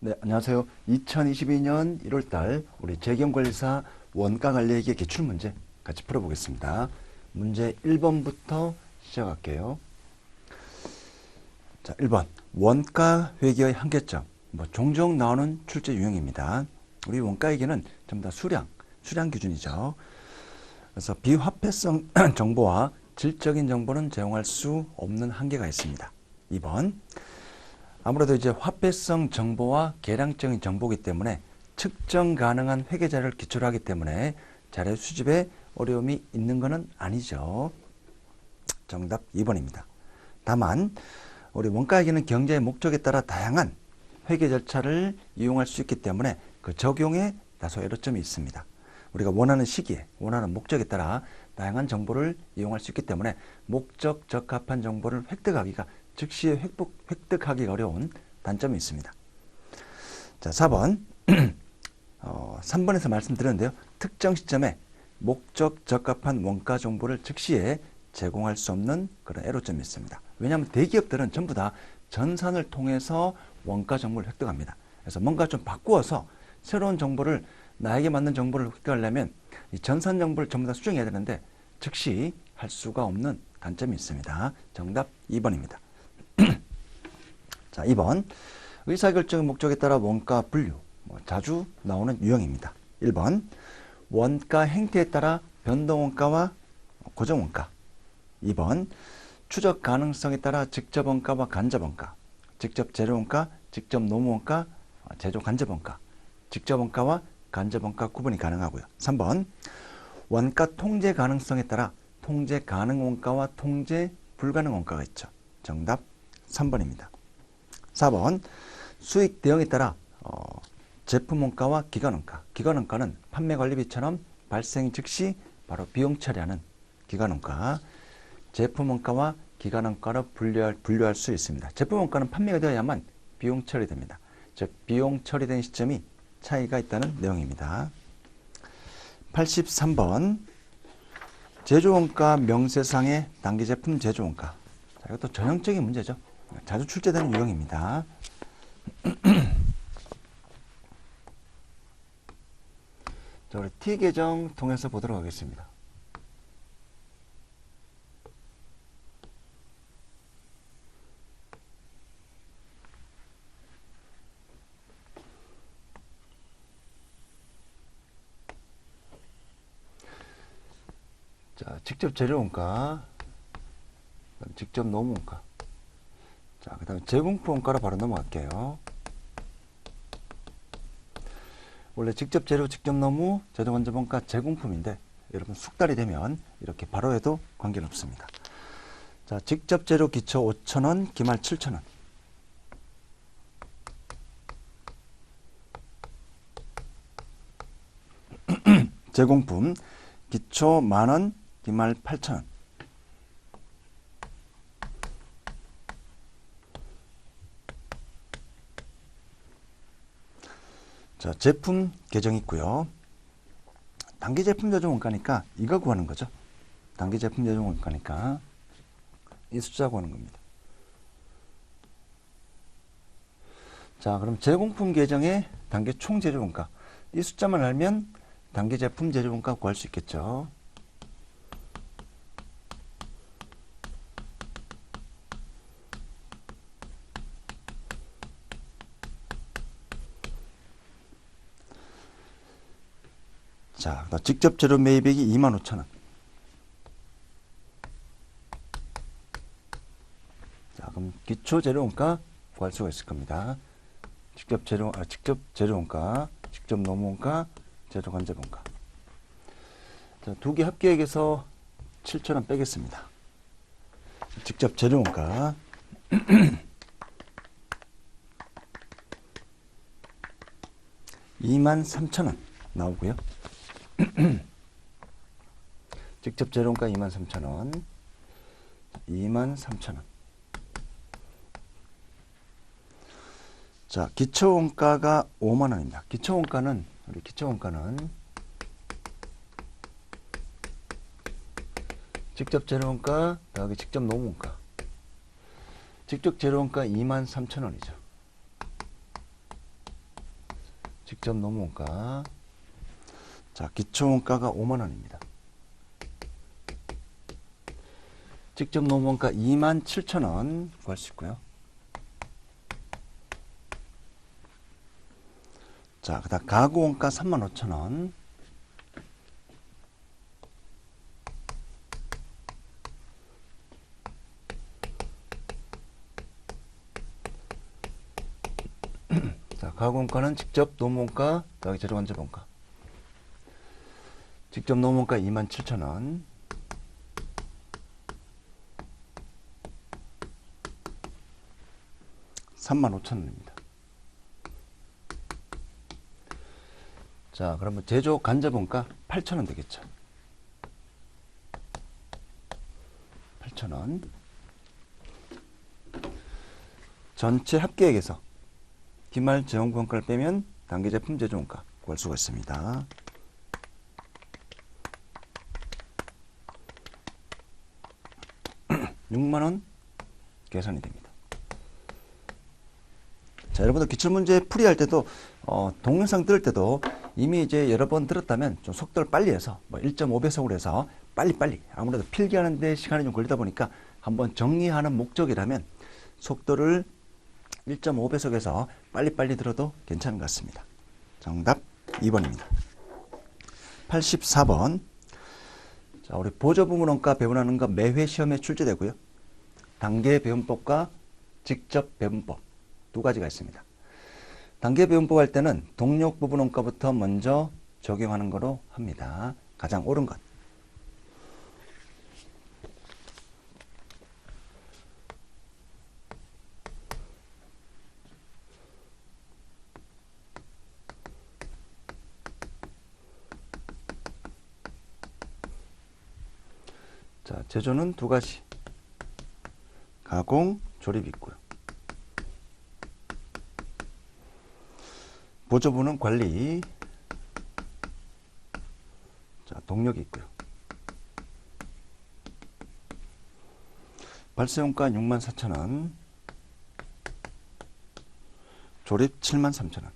네, 안녕하세요. 2022년 1월달 우리 재경관리사 원가관리회계 기출문제 같이 풀어보겠습니다. 문제 1번부터 시작할게요. 자, 1번. 원가회계의 한계점. 종종 나오는 출제 유형입니다. 우리 원가회계는 전부 다 수량 기준이죠. 그래서 비화폐성 정보와 질적인 정보는 제공할 수 없는 한계가 있습니다. 2번. 아무래도 이제 화폐성 정보와 계량적인 정보이기 때문에 측정 가능한 회계 자료를 기초로 하기 때문에 자료 수집에 어려움이 있는 것은 아니죠. 정답 2번입니다. 다만 우리 원가회계는 경제의 목적에 따라 다양한 회계 절차를 이용할 수 있기 때문에 그 적용에 다소 애로점이 있습니다. 우리가 원하는 시기에 원하는 목적에 따라 다양한 정보를 이용할 수 있기 때문에 목적 적합한 정보를 획득하기가 즉시 획득하기 어려운 단점이 있습니다. 자, 4번. 3번에서 말씀드렸는데요. 특정 시점에 목적 적합한 원가 정보를 즉시에 제공할 수 없는 그런 애로점이 있습니다. 왜냐하면 대기업들은 전부 다 전산을 통해서 원가 정보를 획득합니다. 그래서 뭔가 좀 바꾸어서 새로운 정보를 나에게 맞는 정보를 획득하려면 이 전산 정보를 전부 다 수정해야 되는데 즉시 할 수가 없는 단점이 있습니다. 정답 2번입니다. 자, 2번. 의사결정의 목적에 따라 원가 분류. 자주 나오는 유형입니다. 1번. 원가 행태에 따라 변동원가와 고정원가. 2번. 추적 가능성에 따라 직접원가와 간접원가. 직접 재료원가, 직접 노무원가, 제조 간접원가. 직접원가와 간접원가 구분이 가능하고요. 3번. 원가 통제 가능성에 따라 통제 가능 원가와 통제 불가능 원가가 있죠. 정답 3번입니다. 4번. 수익 대응에 따라 제품 원가와 기간 원가. 기간 원가는 판매 관리비처럼 발생 즉시 바로 비용 처리하는 기간 원가. 제품 원가와 기간 원가로 분류할 수 있습니다. 제품 원가는 판매가 되어야만 비용 처리됩니다. 즉 비용 처리된 시점이 차이가 있다는 내용입니다. 83번. 제조원가 명세상의 단기제품 제조원가. 자, 이것도 전형적인 문제죠. 자주 출제되는 유형입니다. 자, 우리 T계정 통해서 보도록 하겠습니다. 자, 직접 재료원가, 직접 노무원가. 자, 그 다음에 제공품 원가로 바로 넘어갈게요. 원래 직접 재료, 직접 노무, 제조 간접 원가, 제공품인데 여러분 숙달이 되면 이렇게 바로 해도 관계는 없습니다. 자, 직접 재료 기초 5,000원, 기말 7,000원. 제공품 기초 만원, 기말 8,000원. 자, 제품 계정 있고요. 단기 제품 제조 원가니까 이거 구하는 거죠. 단기 제품 제조 원가니까 이 숫자 구하는 겁니다. 자, 그럼 제공품 계정의 단기 총 제조 원가. 이 숫자만 알면 단기 제품 제조 원가 구할 수 있겠죠. 자, 직접 재료 매입액이 25,000원. 자, 그럼 기초 재료 원가 구할 수가 있을 겁니다. 직접 재료 원가, 직접 노무 원가, 제조 간접 원가. 자, 두 개 합계액에서 7,000원 빼겠습니다. 직접 재료 원가. 23,000원 나오고요. 직접 재료원가 23,000원. 23,000원. 자, 기초원가가 5만원입니다. 기초원가는 직접 재료원가 더하기 직접 노무원가. 직접 재료원가 23,000원이죠. 직접 노무원가. 자, 기초원가가 5만원입니다. 직접 노무원가 27,000원 구할 수 있고요. 자, 그 다음 가구원가 35,000원. 자, 가구원가는 직접 노무원가 더하기 재료간접원가. 직접 노무원가 27,000원. (35,000원입니다) 자, 그러면 제조 간접원가 8,000원 되겠죠. 8,000원. 전체 합계액에서 기말 재원구원가를 빼면 단계 제품 제조원가 구할 수가 있습니다. (6만원) 계산이 됩니다. 자, 여러분들 기출문제 풀이할 때도 동영상 들을 때도 이미 이제 여러 번 들었다면 좀 속도를 빨리 해서 1.5배속으로 해서 빨리빨리, 아무래도 필기하는 데 시간이 좀 걸리다 보니까 한번 정리하는 목적이라면 속도를 1.5배속에서 빨리빨리 들어도 괜찮은 것 같습니다. 정답 2번입니다. 84번. 자, 우리 보조부문원가 배분하는 거 매회 시험에 출제되고요. 단계 배분법과 직접 배분법 두 가지가 있습니다. 단계 배분법 할 때는 동력 부분원가부터 먼저 적용하는 거로 합니다. 가장 옳은 것. 자, 제조는 두 가지. 가공, 조립이 있고요. 보조부는 관리. 자, 동력이 있고요. 발생원가 64,000원. 조립 73,000원.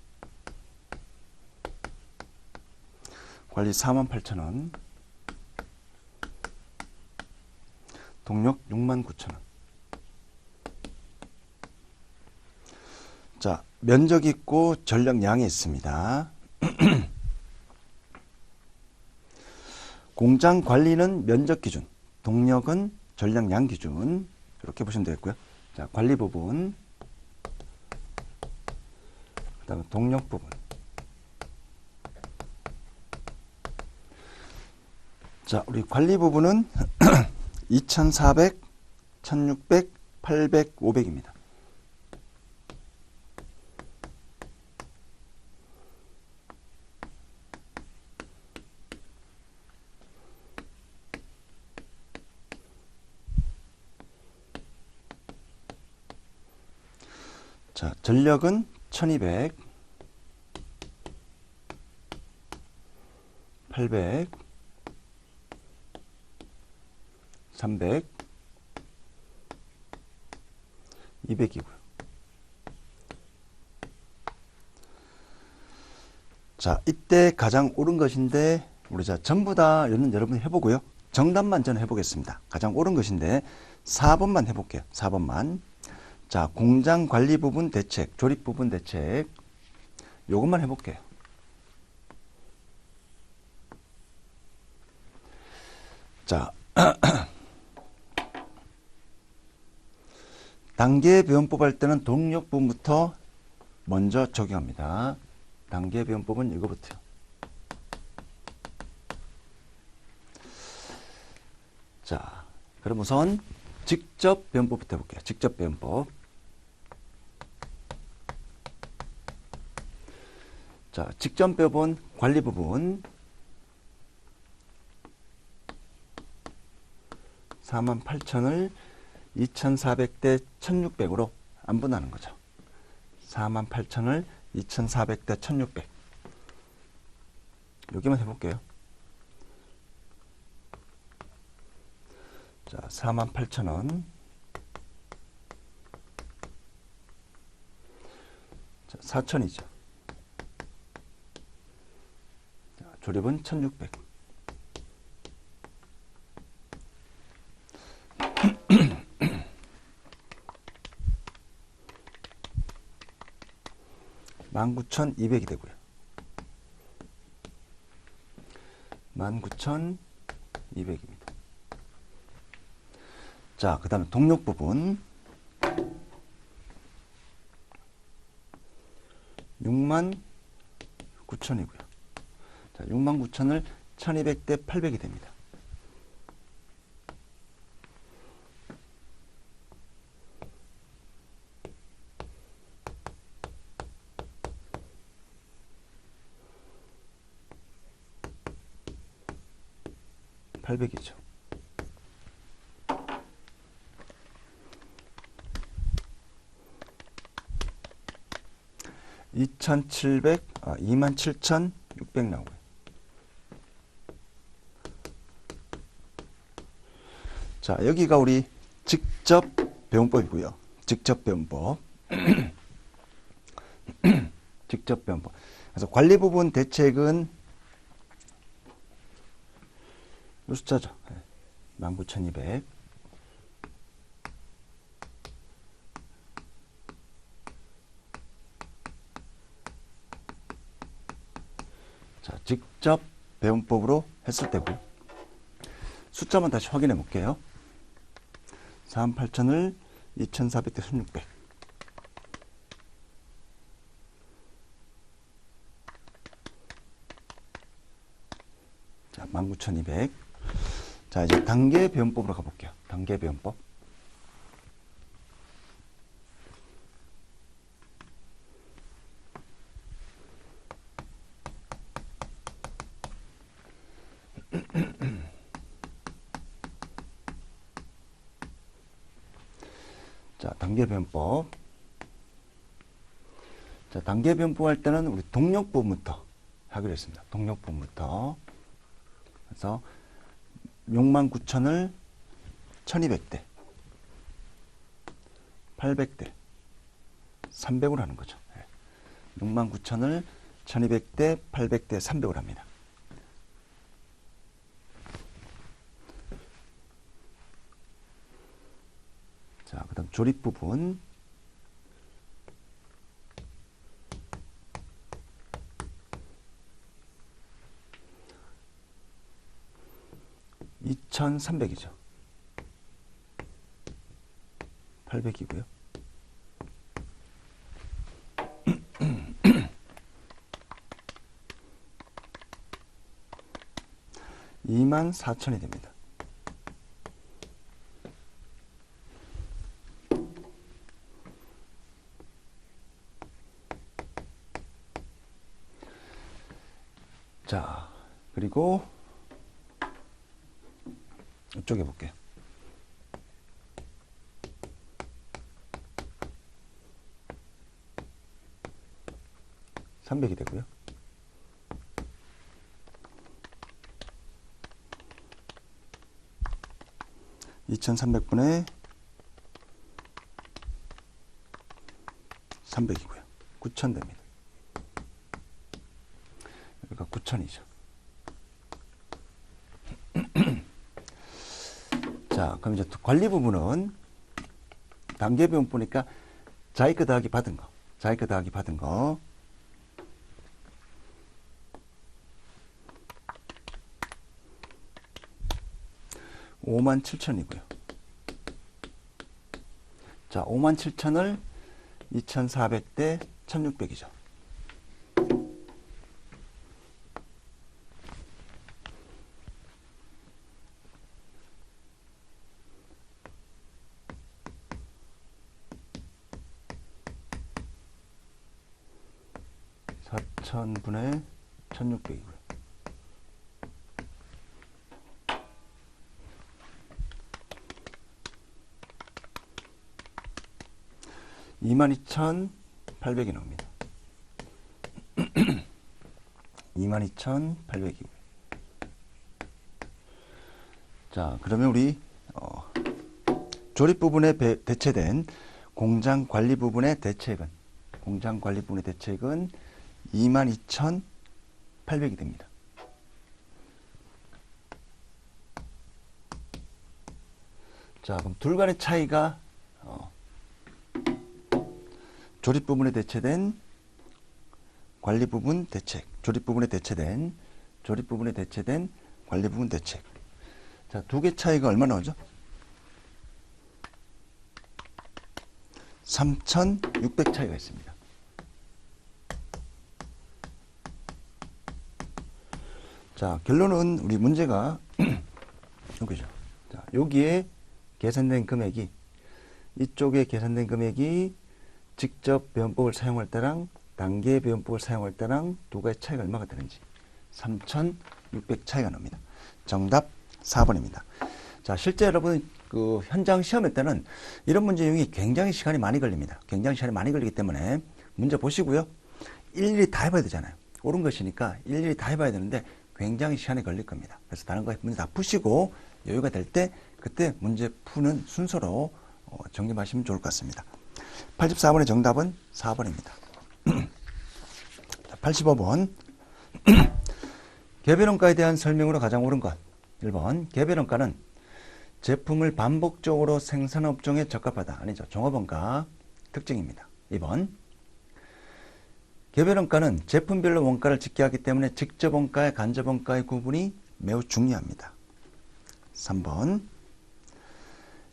관리 48,000원. 동력 69,000원. 자, 면적 있고 전력량이 있습니다. 공장 관리는 면적 기준, 동력은 전력량 기준. 이렇게 보시면 되겠고요. 자, 관리 부분, 그 다음에 동력 부분. 자, 우리 관리 부분은 2,400, 1,600, 800, 500입니다. 자, 전력은 1200, 800, 300, 200이고요. 자, 이때 가장 옳은 것인데 우리 자 전부 다 여러분 해보고요. 정답만 저는 해보겠습니다. 가장 옳은 것인데 4번만 해볼게요. 4번만. 자, 공장 관리 부분 대책, 조립 부분 대책. 요것만 해볼게요. 자, 단계 배원법 할 때는 동력 부분부터 먼저 적용합니다. 단계 배원법은 이거부터요. 자, 그럼 우선 직접 배원법부터 해볼게요. 직접 배원법. 자, 직접 배원 관리 부분 48,000을 2,400대 1,600으로 안분하는 거죠. 48,000을 2,400대 1,600. 여기만 해볼게요. 자, 48,000원. 자, 4,000이죠. 조립은 1600. (19,200이) 되고요. 19,200입니다. 자, 그 다음에 동력 부분 69,000이고요. 자, 69,000을 1200대 800이 됩니다. (800이죠) 27,600 나오고요. 자, 여기가 우리 직접 배운법이고요. 직접 배운법. 직접 배운법. 그래서 관리 부분 대책은 이 숫자죠. 19,200. 자, 직접 배운법으로 했을 때고요. 숫자만 다시 확인해 볼게요. 48,000을 2,400대 1,600. 자, 19,200. 자, 이제 단계 배운법으로 가볼게요. 단계 배운법. 자, 단계 배운법. 자, 단계 배운법 할 때는 우리 동력 부분부터 하기로 했습니다. 동력 부분부터. 그래서 69,000을 1200대 800대 300으로 하는 거죠. 69,000을 1200대 800대 300으로 합니다. 자, 그 다음 조립 부분. (2,300이죠) 800이고요. (24,000이) 됩니다. 자, 그리고 이쪽에 볼게요. 300이 되고요. (2300분의 300이고요) 9,000 됩니다. 여기가 9,000이죠. 자, 그럼 이제 관리 부분은 단계 배운 보니까 자이크 더하기 받은 거, 자이크 더하기 받은 거. (57,000이고요) 자, 57,000을 2,400대 1,600이죠. (4,000분의 1,600이고요) 22,800이 나옵니다. 22,800이고요. 자, 그러면 우리 조립 부분에 대체된 공장 관리 부분의 대책은 22,800이 됩니다. 자, 그럼 둘 간의 차이가 조립 부분에 대체된 관리 부분 대책, 조립 부분에 대체된 관리 부분 대책. 자, 두 개 차이가 얼마 나오죠? 3,600 차이가 있습니다. 자, 결론은 우리 문제가 여기죠. 자, 여기에 계산된 금액이, 이쪽에 계산된 금액이 직접 배원법을 사용할 때랑 단계 배원법을 사용할 때랑 두 가지 차이가 얼마가 되는지 3,600 차이가 납니다. 정답 4번입니다. 자, 실제 여러분 그 현장 시험할 때는 이런 문제 유형이 굉장히 시간이 많이 걸립니다. 굉장히 시간이 많이 걸리기 때문에 문제 보시고요. 일일이 다 해봐야 되잖아요. 옳은 것이니까 일일이 다 해봐야 되는데 굉장히 시간이 걸릴 겁니다. 그래서 다른 거 문제 다 푸시고 여유가 될 때 그때 문제 푸는 순서로 정립하시면 좋을 것 같습니다. 84번의 정답은 4번입니다. 85번 개별원가에 대한 설명으로 가장 옳은 것. 1번 개별원가는 제품을 반복적으로 생산한 업종에 적합하다. 아니죠. 종합원가 특징입니다. 2번 개별원가는 제품별로 원가를 짓게 하기 때문에 직접원가와 간접원가의 구분이 매우 중요합니다. 3번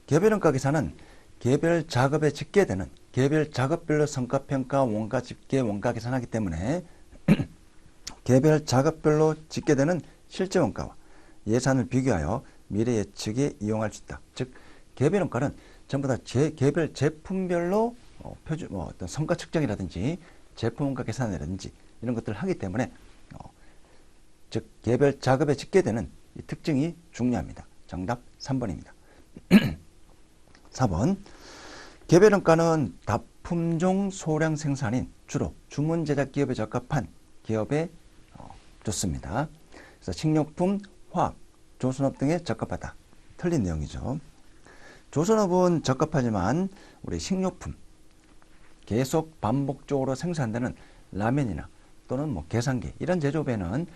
개별원가 계산은 개별 작업에 집계 되는 개별 작업별로 성과평가, 원가 집계, 원가 계산하기 때문에 개별 작업별로 집계되는 실제 원가와 예산을 비교하여 미래 예측에 이용할 수 있다. 즉 개별원가는 전부 다 개별 제품별로 어떤 성과 측정이라든지 제품 원가 계산이라든지 이런 것들을 하기 때문에 즉 개별 작업에 집계되는 이 특징이 중요합니다. 정답 3번입니다. 4번 개별원가는 다품종 소량 생산인 주로 주문 제작 기업에 적합한 기업에 좋습니다. 그래서 식료품, 화학, 조선업 등에 적합하다. 틀린 내용이죠. 조선업은 적합하지만 우리 식료품 계속 반복적으로 생산되는 라면이나 또는 뭐 계산기 이런 제조업에는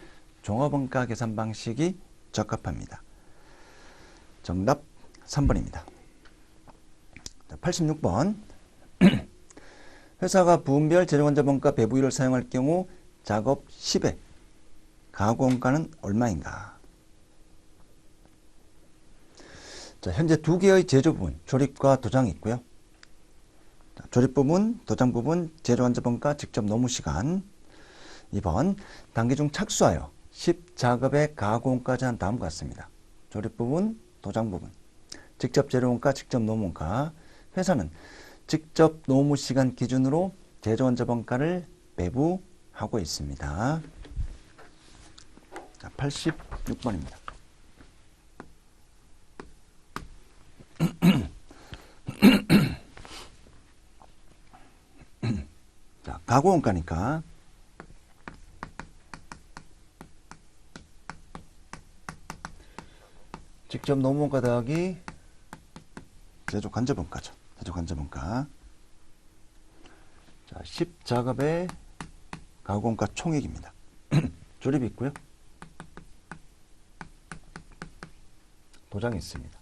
종합원가 계산 방식이 적합합니다. 정답 3번입니다. 86번 회사가 부분별 재료간접원가 배부율을 사용할 경우 작업 10회 가구원가는 얼마인가? 자, 현재 두 개의 제조 부분, 조립과 도장이 있고요. 자, 조립 부분, 도장 부분, 재료간접원가, 직접 노무시간. 2번 단기 중 착수하여 10작업의 가구원가 제한 다음과 같습니다. 조립 부분, 도장 부분, 직접 재료원가, 직접 노무원가. 회사는 직접 노무시간 기준으로 재료간접원가를 배부하고 있습니다. 자, 86번입니다. 자, 가구원가니까 직접 노무원가 더하기 제조간접원가죠. 제조간접원가. 자, 10작업의 가구원가 총액입니다. 조립이 있고요. 도장이 있습니다.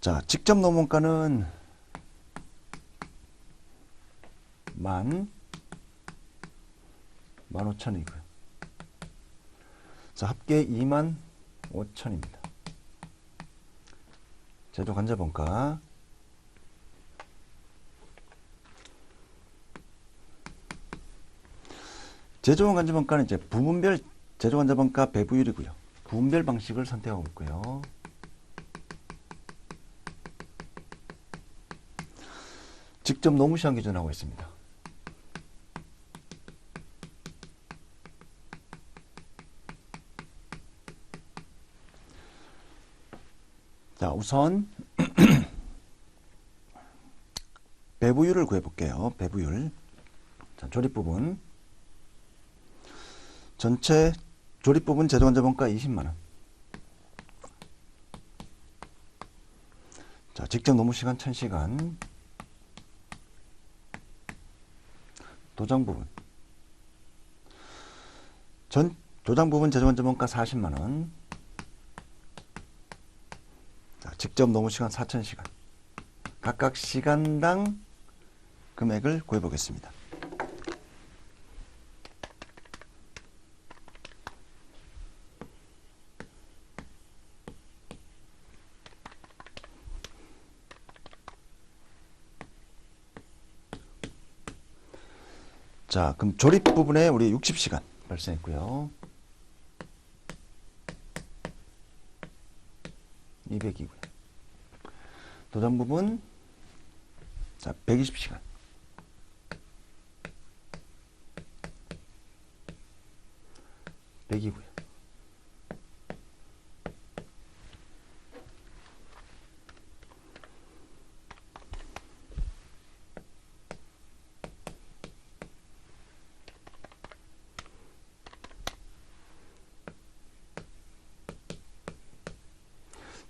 자, 직접 노무원가는 15,000이고요. 자, 합계 25,000입니다. 제조간접원가. 제조간접원가는 이제 부분별 제조간접원가 배부율이고요. 부분별 방식을 선택하고 있고요. 직접 노무시간 기준하고 있습니다. 자, 우선 배부율을 구해볼게요. 배부율. 자, 조립 부분. 전체 조립 부분 제조간접원가 20만원. 자, 직접 노무시간 1000시간. 도장 부분. 도장 부분 제조간접원가 40만원. 직접 노무 시간 4,000시간. 각각 시간당 금액을 구해 보겠습니다. 자, 그럼 조립 부분에 우리 60시간 발생했고요. 200이고요. 도전 부분, 자, 120시간. 100이고요.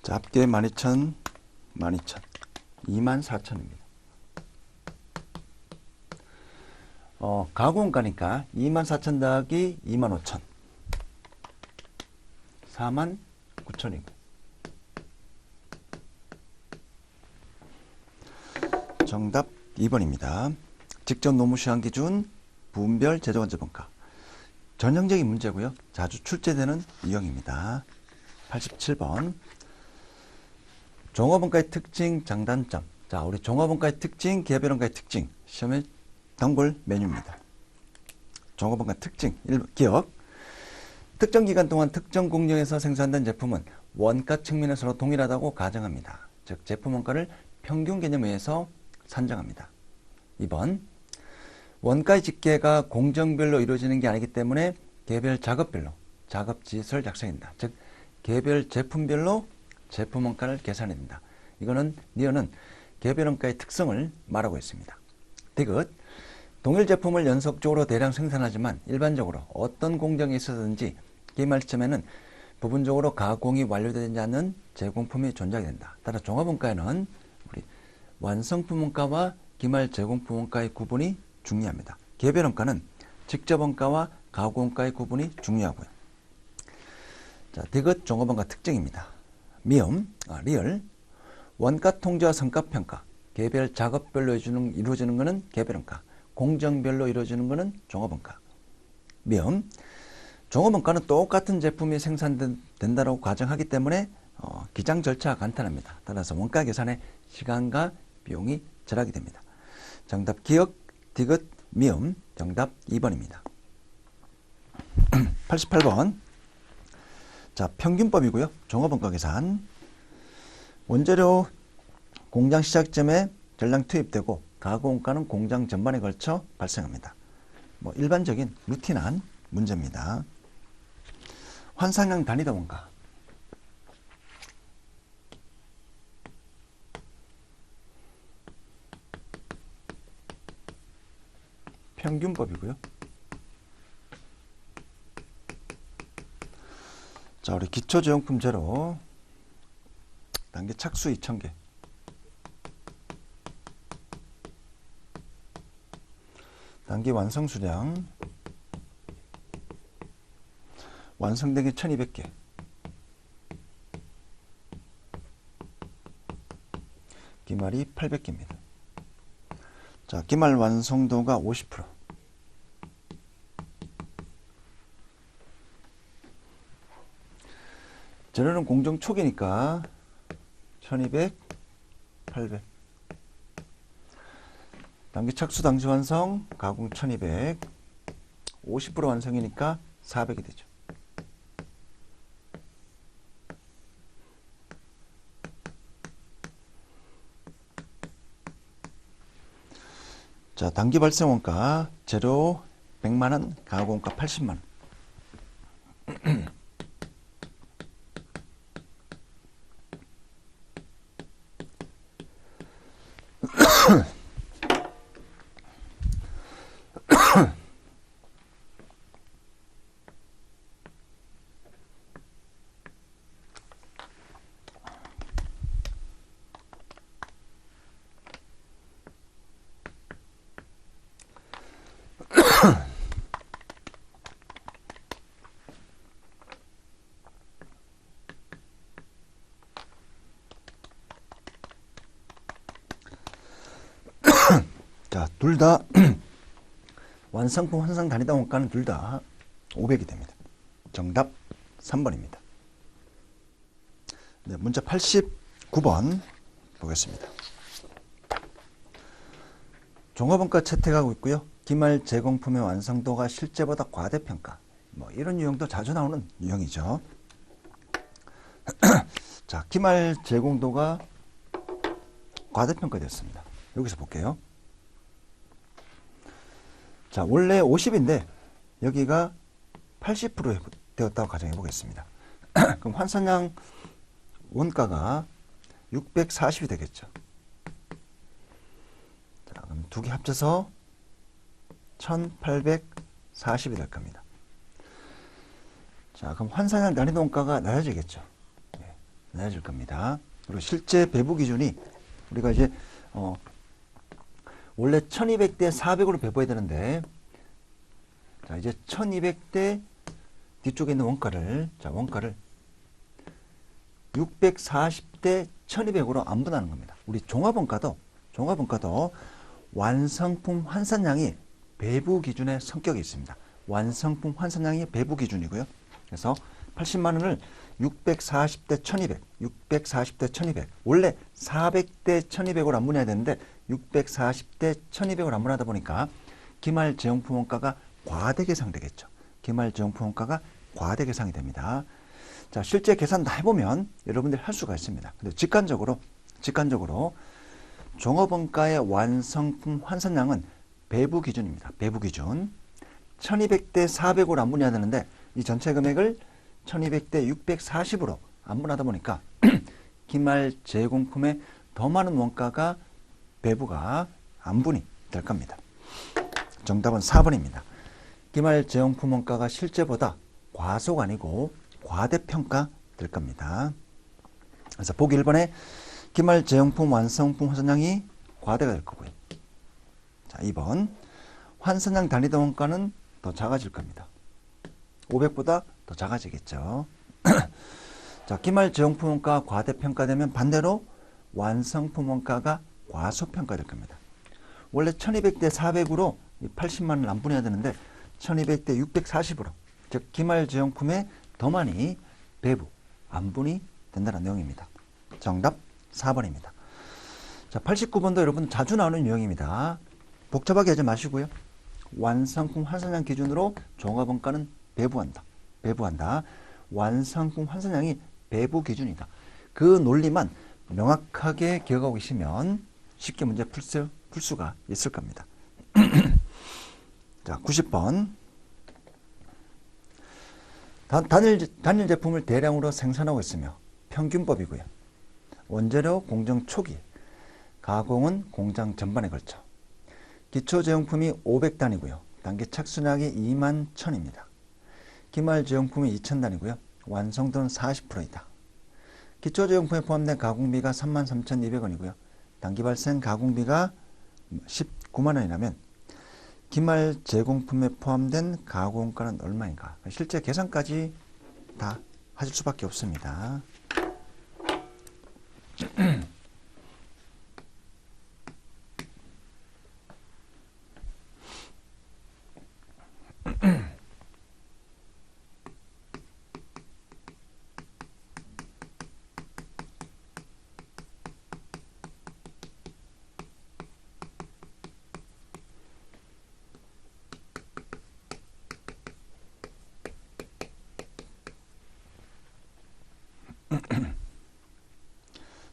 자, 합계 12,000, 12,000, 24,000입니다. 가공가니까 24,000 더하기 25,000, 49,000이고. 정답 2번입니다. 직접 노무 시간 기준, 분별 제조원자본가. 전형적인 문제고요. 자주 출제되는 유형입니다. 87번. 종합원가의 특징, 장단점. 자, 우리 종합원가의 특징, 개별원가의 특징. 시험의 단골 메뉴입니다. 종합원가 특징, 기억. 특정 기간 동안 특정 공정에서 생산된 제품은 원가 측면에서 동일하다고 가정합니다. 즉, 제품 원가를 평균 개념에 의해서 산정합니다. 2번. 원가의 집계가 공정별로 이루어지는 게 아니기 때문에 개별 작업별로 작업 지수를 작성한다. 즉, 개별 제품별로 제품 원가를 계산해야 된다. 이거는 니어는 개별 원가의 특성을 말하고 있습니다. 디귿. 동일 제품을 연속적으로 대량 생산하지만 일반적으로 어떤 공정에 있어서든지 기말 시점에는 부분적으로 가공이 완료되지 않는 제공품이 존재하게 된다. 따라 종합원가에는 우리 완성품 원가와 기말 제공품 원가의 구분이 중요합니다. 개별 원가는 직접 원가와 가공 원가의 구분이 중요하고요. 자, 디귿 종합원가 특징입니다. 미음, 리얼. 원가 통제와 성과 평가. 개별 작업별로 이루어지는 것은 개별 원가. 공정별로 이루어지는 것은 종합원가. 미음. 종합원가는 똑같은 제품이 생산된다고 가정하기 때문에 기장 절차가 간단합니다. 따라서 원가 계산에 시간과 비용이 절약이 됩니다. 정답 기억, 디귿, 미음. 정답 2번입니다. 88번. 자, 평균법이고요. 종합원가 계산. 원재료 공장 시작점에 전량 투입되고 가공원가는 공장 전반에 걸쳐 발생합니다. 일반적인 루틴한 문제입니다. 환산량 단위당 원가. 평균법이고요. 자, 우리 기초제용품 재료 단계 착수 2,000개. 단계 완성 수량 완성된 게 1,200개. 기말이 800개입니다. 자, 기말 완성도가 50%. 재료는 공정 초기니까 1200, 800. 단계 착수 당시 완성, 가공 1200. 50% 완성이니까 400이 되죠. 자, 단기 발생 원가, 재료 100만원, 가공 원가 80만원. 자, 둘 다 완성품 환상 단위당 원가는 둘 다 500이 됩니다. 정답 3번입니다. 네, 문제 89번 보겠습니다. 종합원가 채택하고 있고요. 기말 제공품의 완성도가 실제보다 과대평가. 뭐 이런 유형도 자주 나오는 유형이죠. 자, 기말 제공도가 과대평가되었습니다. 여기서 볼게요. 자, 원래 50인데 여기가 80% 되었다고 가정해 보겠습니다. 그럼 환산량 원가가 640이 되겠죠. 자, 그럼 두 개 합쳐서 1840이 될 겁니다. 자, 그럼 환산량 난이도 원가가 낮아지겠죠. 네, 낮아질 겁니다. 그리고 실제 배부 기준이 우리가 이제 원래 1200대 400으로 배부해야 되는데, 자, 이제 1200대 뒤쪽에 있는 원가를, 자, 원가를 640대 1200으로 안분하는 겁니다. 우리 종합원가도 완성품 환산량이 배부 기준의 성격이 있습니다. 완성품 환산량이 배부 기준이고요. 그래서 80만 원을 640대 1200, 640대 1200. 원래 400대 1200으로 안분해야 되는데 640대 1200으로 안분하다 보니까 기말 제용품 원가가 과대 계상되겠죠. 기말 제용품 원가가 과대 계상이 됩니다. 자, 실제 계산 다 해보면 여러분들이 할 수가 있습니다. 근데 직관적으로 종합원가의 완성품 환산량은 배부 기준입니다. 배부 기준. 1200대 400으로 안분해야 되는데 이 전체 금액을 1200대 640으로 안분하다 보니까 기말 제공품의 더 많은 원가가 배부가 안분이 될 겁니다. 정답은 4번입니다. 기말 제공품 원가가 실제보다 과소가 아니고 과대평가 될 겁니다. 그래서 보기 1번에 기말 제용품 완성품 환산량이 과대가 될 거고요. 자, 2번 환산량 단위당 원가는 더 작아질 겁니다. 500보다 더 작아지겠죠. 자, 기말 제용품 원가가 과대평가되면 반대로 완성품 원가가 과소평가될 겁니다. 원래 1200대 400으로 80만 원을 안분해야 되는데 1200대 640으로, 즉 기말 제용품에 더 많이 배부, 안분이 된다는 내용입니다. 정답 4번입니다. 자, 89번도 여러분 자주 나오는 유형입니다. 복잡하게 하지 마시고요. 완성품 환산량 기준으로 종합원가는 배부한다. 완성품 환산량이 배부 기준이다. 그 논리만 명확하게 기억하고 계시면 쉽게 문제 풀 수가 있을 겁니다. 자, 90번. 단일 제품을 대량으로 생산하고 있으며 평균법이고요. 원재료 공정 초기, 가공은 공장 전반에 걸쳐. 기초제용품이 500단이고요. 단기 착순량이 2만 1000입니다. 기말제용품이 2000단이고요. 완성도는 40%이다. 기초제용품에 포함된 가공비가 33,200원이고요. 단기 발생 가공비가 19만 원이라면 기말 제공품에 포함된 가공가는 얼마인가? 실제 계산까지 다 하실 수밖에 없습니다.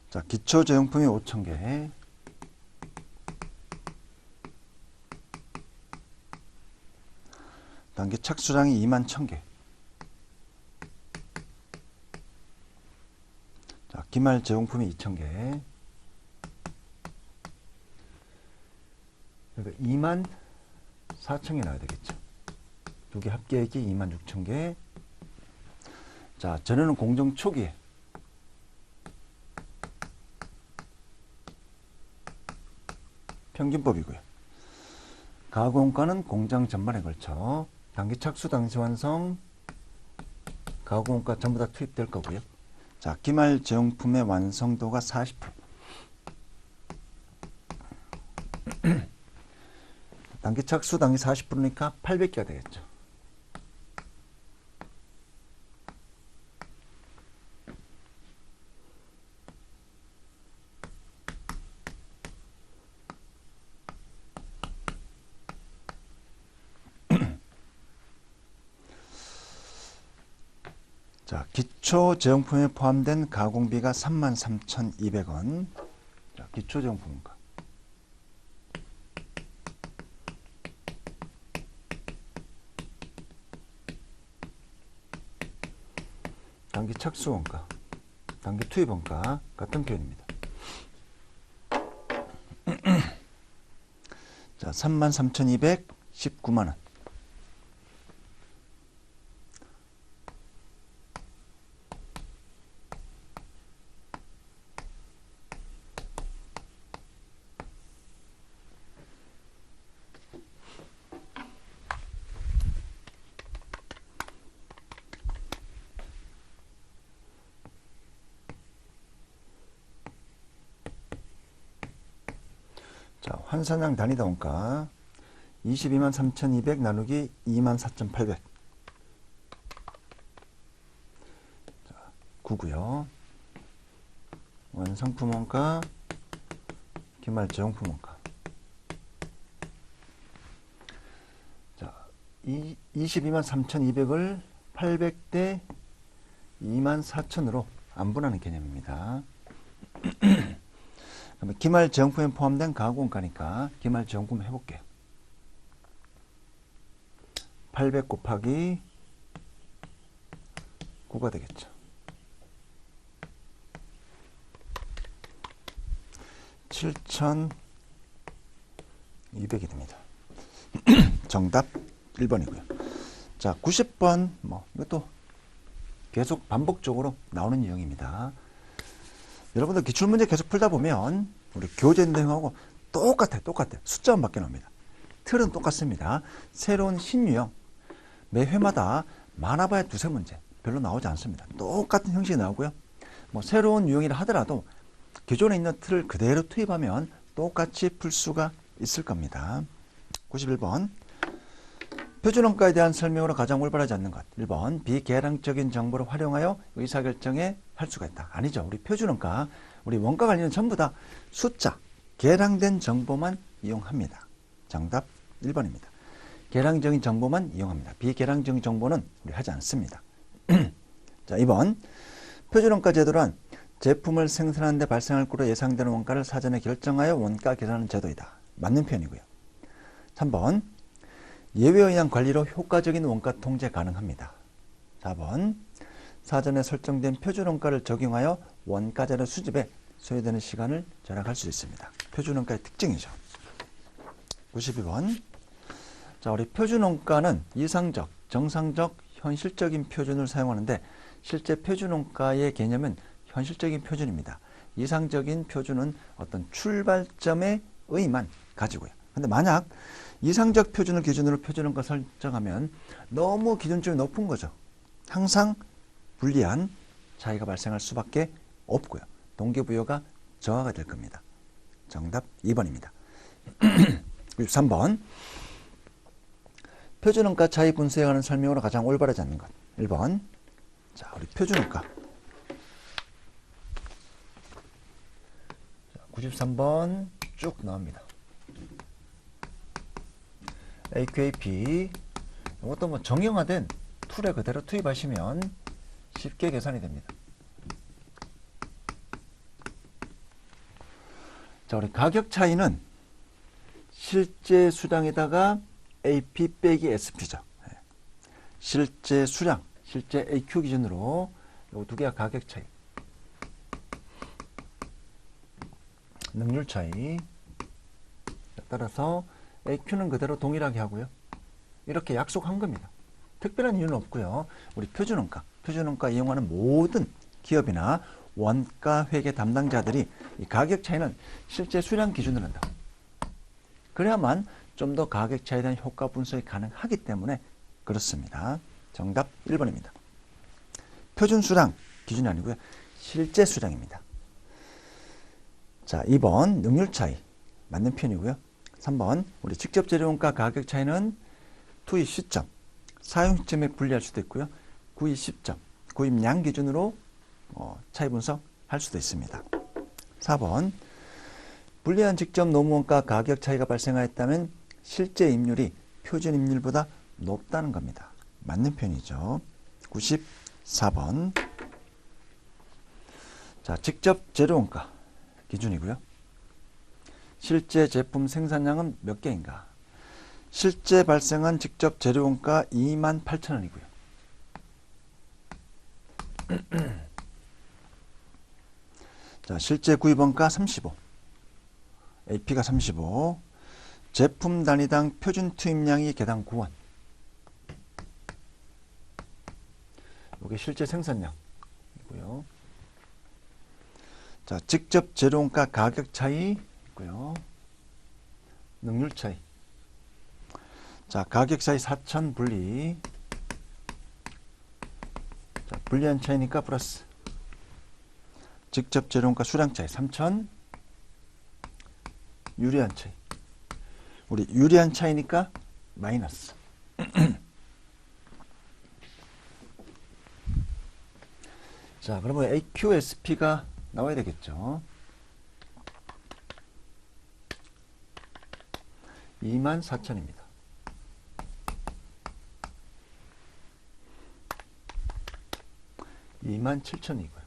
자, 기초제용품이 5,000개, 단기 착수량이 2만 1000개. 자, 기말 제공품이 2000개. 그러니까 2만 4000개 나와야 되겠죠. 두 개 합계액이 2만 6000개. 자, 전에는 공정 초기에 평균법이고요. 가공가는 공장 전반에 걸쳐 단기 착수 당시 완성 가공가 전부 다 투입될 거고요. 자, 기말 제용품의 완성도가 40%. 단기 착수, 단기 40%니까 800개가 되겠죠. 자, 기초제용품에 포함된 가공비가 33,200원. 자, 기초제용품인가? 단기 착수원가, 단기 투입원가 같은 표현입니다. 자, 33,219만원. 자, 환산량 단위다 원가 223,200 나누기 24,800. 자, 9고요. 원상품 원가, 기말 제용품 원가. 자, 223,200을 800대 24,000으로 안분하는 개념입니다. 그러면 기말 제용품에 포함된 가공원가니까 기말 제용품 해볼게요. 800 곱하기 9가 되겠죠. 7,200이 됩니다. 정답 1번이고요. 자, 90번 이것도 계속 반복적으로 나오는 유형입니다. 여러분들 기출문제 계속 풀다 보면 우리 교재 내용하고 똑같아요. 숫자만 바뀌어 나옵니다. 틀은 똑같습니다. 새로운 신유형 매 회마다 많아봐야 두세 문제 별로 나오지 않습니다. 똑같은 형식이 나오고요. 새로운 유형이라 하더라도 기존에 있는 틀을 그대로 투입하면 똑같이 풀 수가 있을 겁니다. 91번 표준원가에 대한 설명으로 가장 올바르지 않는 것. 1번 비계량적인 정보를 활용하여 의사결정에 할 수가 있다. 아니죠. 우리 표준원가, 우리 원가 관리는 전부 다 숫자, 계량된 정보만 이용합니다. 정답 1번입니다. 계량적인 정보만 이용합니다. 비계량적인 정보는 우리 하지 않습니다. 자, 2번 표준원가 제도란 제품을 생산하는 데 발생할 거로 예상되는 원가를 사전에 결정하여 원가 계산하는 제도이다. 맞는 표현이고요. 3번 예외에 의한 관리로 효과적인 원가 통제 가능합니다. 4번 사전에 설정된 표준원가를 적용하여 원가자료 수집에 소요되는 시간을 절약할 수 있습니다. 표준원가의 특징이죠. 92번 자, 우리 표준원가는 이상적, 정상적, 현실적인 표준을 사용하는데 실제 표준원가의 개념은 현실적인 표준입니다. 이상적인 표준은 어떤 출발점의 의의만 가지고요. 근데 만약 이상적 표준을 기준으로 표준원가 설정하면 너무 기준점이 높은 거죠. 항상 불리한 차이가 발생할 수밖에 없고요. 동기부여가 저하가 될 겁니다. 정답 2번입니다. 63번 표준원가 차이 분수에 관한 설명으로 가장 올바르지 않는 것. 1번 자, 우리 표준원가 93번 쭉 나옵니다. AQAP 이것도 정형화된 툴에 그대로 투입하시면 쉽게 계산이 됩니다. 자, 우리 가격 차이는 실제 수량에다가 AP 빼기 SP죠. 실제 수량, 실제 AQ 기준으로 이 두 개가 가격 차이. 능률 차이. 따라서 AQ는 그대로 동일하게 하고요. 이렇게 약속한 겁니다. 특별한 이유는 없고요. 우리 표준원가 이용하는 모든 기업이나 원가 회계 담당자들이 이 가격 차이는 실제 수량 기준으로 한다. 그래야만 좀 더 가격 차이에 대한 효과 분석이 가능하기 때문에 그렇습니다. 정답 1번입니다. 표준 수량 기준이 아니고요. 실제 수량입니다. 자, 2번 능률 차이 맞는 편이고요. 3번 우리 직접 재료원가 가격 차이는 투입 시점, 사용 시점에 분리할 수도 있고요. 구입 시점, 구입량 기준으로 차이 분석할 수도 있습니다. 4번 불리한 직접 노무원가 가격 차이가 발생하였다면 실제 임률이 표준 임률보다 높다는 겁니다. 맞는 표현이죠. 94번. 자, 직접 재료원가 기준이고요. 실제 제품 생산량은 몇 개인가? 실제 발생한 직접 재료원가 28,000원이고요. 자, 실제 구입원가 35. AP가 35. 제품 단위당 표준 투입량이 개당 9원. 이게 실제 생산량이고요. 자, 직접 재료원가 가격 차이 있고요. 능률 차이. 자, 가격 차이 4,000 분리. 자, 분리한 차이니까 플러스. 직접 재료원가 수량 차이 3,000. 유리한 차이. 우리 유리한 차이니까 마이너스. 자, 그러면 AQSP가 나와야 되겠죠. 24,000입니다. (27,000이고요)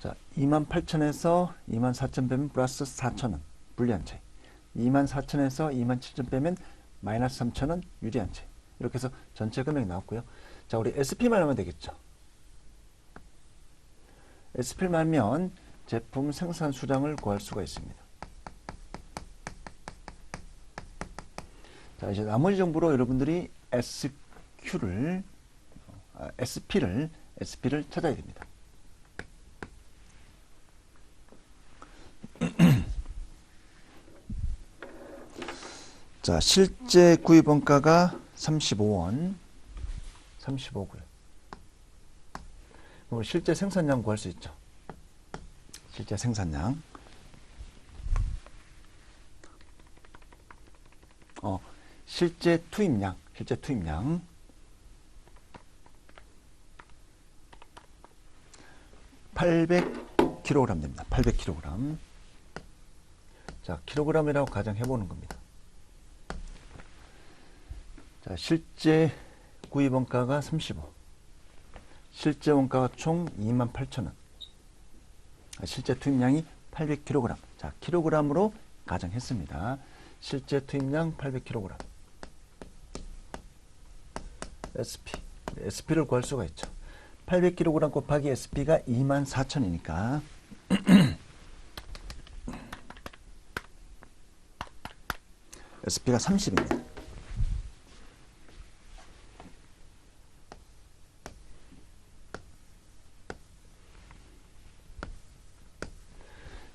자, 28,000에서 24,000 빼면 플러스 4,000원 불리한 차이. 24,000에서 27,000 빼면 마이너스 3,000원 유리한 차이. 이렇게 해서 전체 금액이 나왔고요. 자, 우리 SP만 하면 되겠죠. SP만 하면 제품 생산 수량을 구할 수가 있습니다. 자, 이제 나머지 정보로 여러분들이 SP를 찾아야 됩니다. 자, 실제 구입 원가가 35원, 35고요. 그럼 실제 생산량 구할 수 있죠. 실제 생산량. 실제 투입량. 800kg 됩니다. 800kg. 자, 킬로그램이라고 가정해 보는 겁니다. 자, 실제 구입 원가가 35. 실제 원가가 총 28,000원. 실제 투입량이 800kg. 자, 킬로그램으로 가정했습니다. 실제 투입량 800kg. SP를 구할 수가 있죠. 800kg 곱하기 SP가 24,000이니까 SP가 30입니다.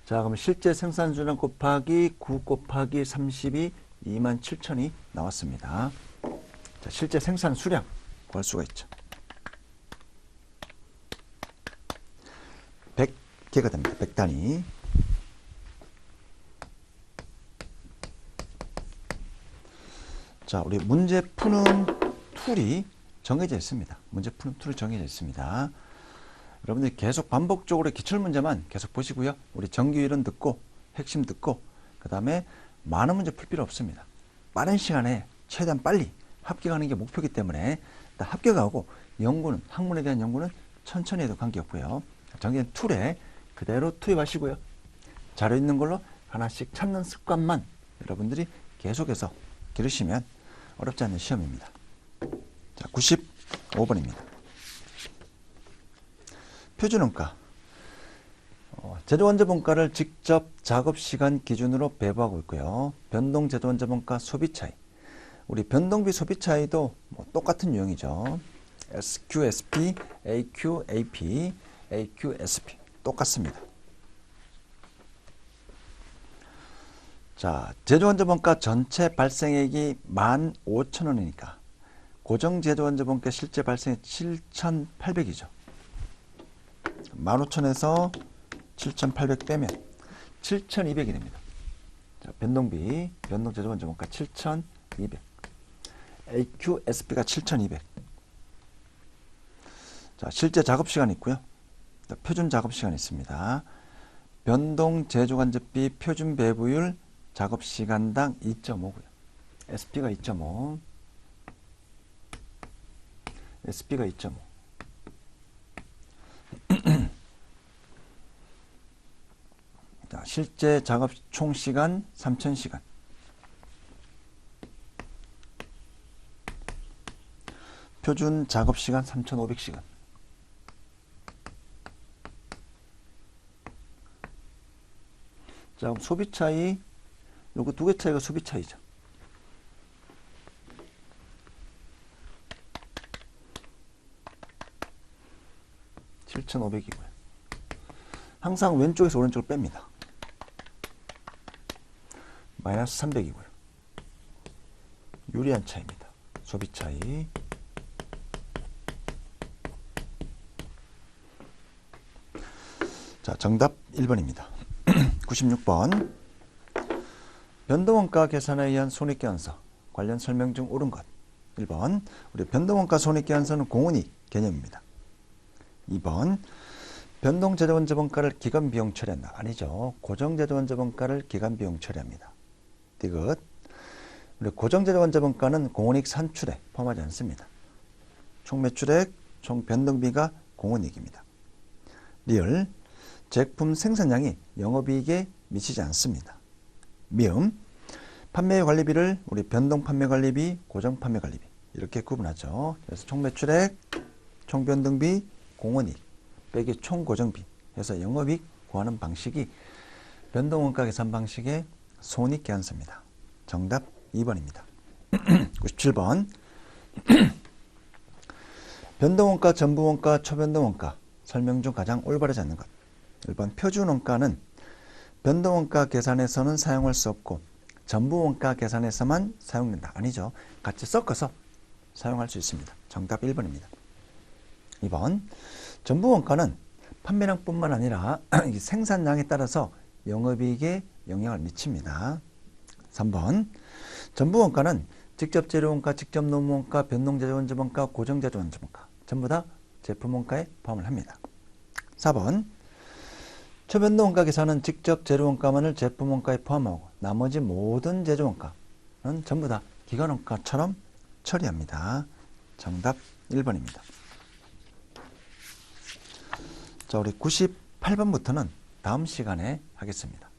자, 그럼 실제 생산 수량 곱하기 9 곱하기 30이 27,000이 나왔습니다. 자, 실제 생산 수량 구할 수가 있죠. 100개가 됩니다. 100단위. 자, 우리 문제 푸는 툴이 정해져 있습니다. 문제 푸는 툴이 정해져 있습니다. 여러분들이 계속 반복적으로 기출문제만 계속 보시고요. 우리 정규이론 듣고 핵심 듣고 그 다음에 많은 문제 풀 필요 없습니다. 빠른 시간에 최대한 빨리 합격하는 게 목표이기 때문에 일단 합격하고 연구는, 학문에 대한 연구는 천천히 해도 관계없고요. 정해진 툴에 그대로 투입하시고요. 자료 있는 걸로 하나씩 찾는 습관만 여러분들이 계속해서 기르시면 어렵지 않은 시험입니다. 자, 95번입니다. 표준원가. 제조원자본가를 직접 작업시간 기준으로 배부하고 있고요. 변동 제조원자본가 소비차이. 우리 변동비 소비차이도 똑같은 유형이죠. SQSP, AQAP, AQSP 똑같습니다. 자, 제조원자본가 전체 발생액이 15,000원이니까 고정제조원자본가 실제 발생액 7,800이죠. 15,000에서 7,800 빼면 7,200이 됩니다. 변동비, 변동제조원자원가 7,200. AQSP가 7,200. 자, 실제 작업시간이 있고요. 표준 작업시간이 있습니다. 변동제조간접비 표준 배부율 작업시간당 2.5고요. SP가 2.5. SP가 2.5. 자, 실제 작업 총시간 3,000시간. 표준 작업시간 3,500시간. 자, 그럼 소비 차이, 요거 두 개 차이가 소비 차이죠. (7,500이고요) 항상 왼쪽에서 오른쪽을 뺍니다. 마이너스 300이고요. 유리한 차이입니다. 소비 차이. 자, 정답 1번입니다. 96번. 변동원가 계산에 의한 손익계산서 관련 설명 중 옳은 것. 1번. 우리 변동원가 손익계산서는 공원이익 개념입니다. 2번. 변동제조원자원가를 기간비용 처리한다. 아니죠. 고정제조원자원가를 기간비용 처리합니다. 디귿. 우리 고정제조원자원가는 공원이익 산출에 포함하지 않습니다. 총매출액, 총변동비가 공원이익입니다. 리을. 제품 생산량이 영업이익에 미치지 않습니다. 미음. 판매관리비를 우리 변동판매관리비, 고정판매관리비 이렇게 구분하죠. 그래서 총매출액, 총변동비, 공원이익 빼기 총고정비 해서 영업이익 구하는 방식이 변동원가 계산 방식의 손익계산서입니다. 정답 2번입니다. 97번. 변동원가, 전부원가, 초변동원가 설명 중 가장 올바르지 않는 것. 1번. 표준원가는 변동원가 계산에서는 사용할 수 없고 전부원가 계산에서만 사용된다. 아니죠. 같이 섞어서 사용할 수 있습니다. 정답 1번입니다. 2번. 전부원가는 판매량뿐만 아니라 생산량에 따라서 영업이익에 영향을 미칩니다. 3번. 전부원가는 직접 재료원가, 직접 노무원가, 변동제조원자원가, 고정제조원자원가 전부 다 제품원가에 포함을 합니다. 4번. 초변동원가 계산은 직접 재료원가만을 제품원가에 포함하고 나머지 모든 제조원가는 전부 다 기간원가처럼 처리합니다. 정답 1번입니다. 자, 우리 98번부터는 다음 시간에 하겠습니다.